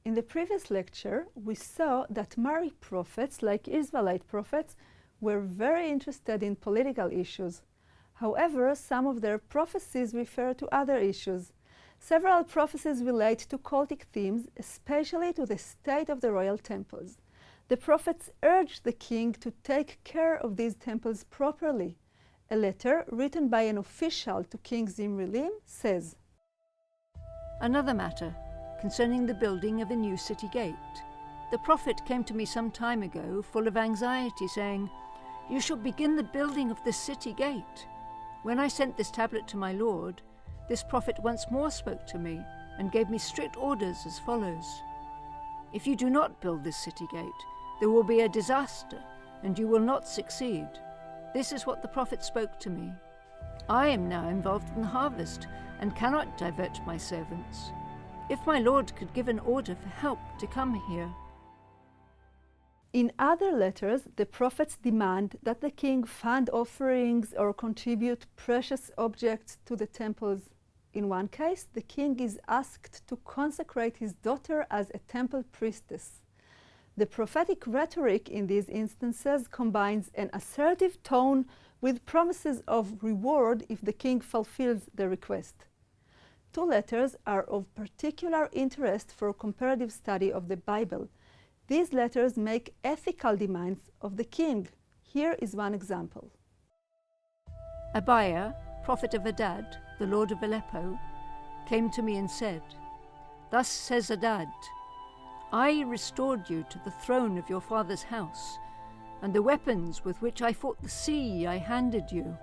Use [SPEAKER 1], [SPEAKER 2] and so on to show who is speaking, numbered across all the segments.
[SPEAKER 1] In the previous lecture, we saw that Mari prophets, like Israelite prophets, were very interested in political issues. However, some of their prophecies refer to other issues. Several prophecies relate to cultic themes, especially to the state of the royal temples. The prophets urged the king to take care of these temples properly. A letter written by an official to King Zimri says,
[SPEAKER 2] Another matter concerning the building of a new city gate. The prophet came to me some time ago, full of anxiety, saying, You shall begin the building of this city gate. When I sent this tablet to my lord, this prophet once more spoke to me and gave me strict orders as follows. If you do not build this city gate, there will be a disaster, and you will not succeed. This is what the prophet spoke to me. I am now involved in the harvest and cannot divert my servants. If my lord could give an order for help to come here.
[SPEAKER 1] In other letters, the prophets demand that the king fund offerings or contribute precious objects to the temples. In one case, the king is asked to consecrate his daughter as a temple priestess. The prophetic rhetoric in these instances combines an assertive tone with promises of reward if the king fulfills the request. Two letters are of particular interest for comparative study of the Bible. These letters make ethical demands of the king. Here is one example.
[SPEAKER 2] Abiah, prophet of Adad, the lord of Aleppo, came to me and said, Thus says Adad, I restored you to the throne of your father's house, and the weapons with which I fought the sea I handed you.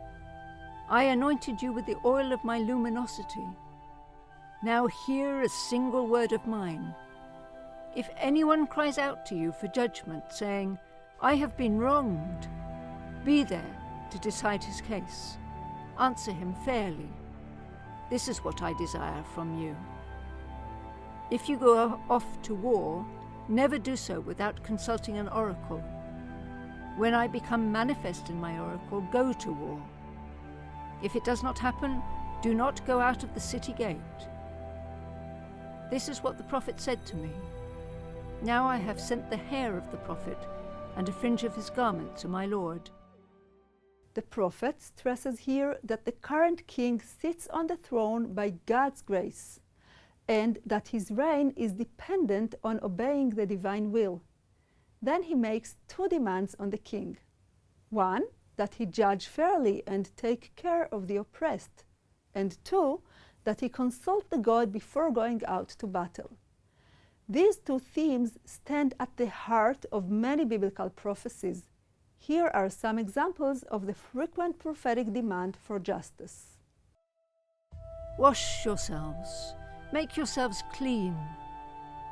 [SPEAKER 2] I anointed you with the oil of my luminosity. Now hear a single word of mine. If anyone cries out to you for judgment, saying, I have been wronged, be there to decide his case. Answer him fairly. This is what I desire from you. If you go off to war, never do so without consulting an oracle. When I become manifest in my oracle, go to war. If it does not happen, do not go out of the city gate. This is what the prophet said to me. Now I have sent the hair of the prophet and a fringe of his garment to my lord.
[SPEAKER 1] The prophet stresses here that the current king sits on the throne by God's grace, and that his reign is dependent on obeying the divine will. Then he makes two demands on the king. One, that he judge fairly and take care of the oppressed, and two, that he consult the God before going out to battle. These two themes stand at the heart of many biblical prophecies. Here are some examples of the frequent prophetic demand for justice.
[SPEAKER 2] Wash yourselves, make yourselves clean.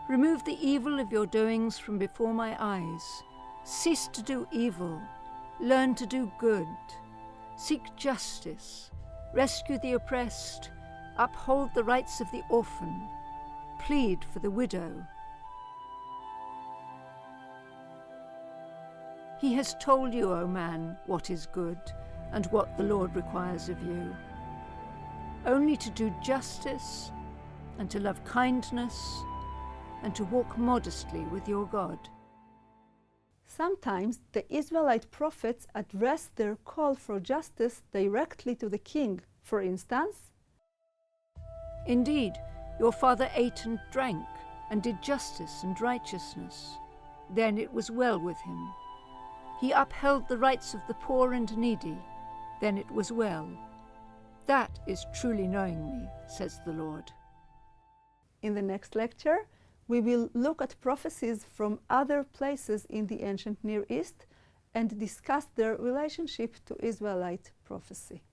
[SPEAKER 2] Remove the evil of your doings from before my eyes. Cease to do evil, learn to do good. Seek justice, rescue the oppressed, uphold the rights of the orphan, plead for the widow. He has told you, O man, what is good and what the Lord requires of you. Only to do justice and to love kindness and to walk modestly with your God.
[SPEAKER 1] Sometimes the Israelite prophets address their call for justice directly to the king. For instance,
[SPEAKER 2] Indeed, your father ate and drank and did justice and righteousness. Then it was well with him. He upheld the rights of the poor and needy. Then it was well. That is truly knowing me, says the Lord.
[SPEAKER 1] In the next lecture, we will look at prophecies from other places in the ancient Near East and discuss their relationship to Israelite prophecy.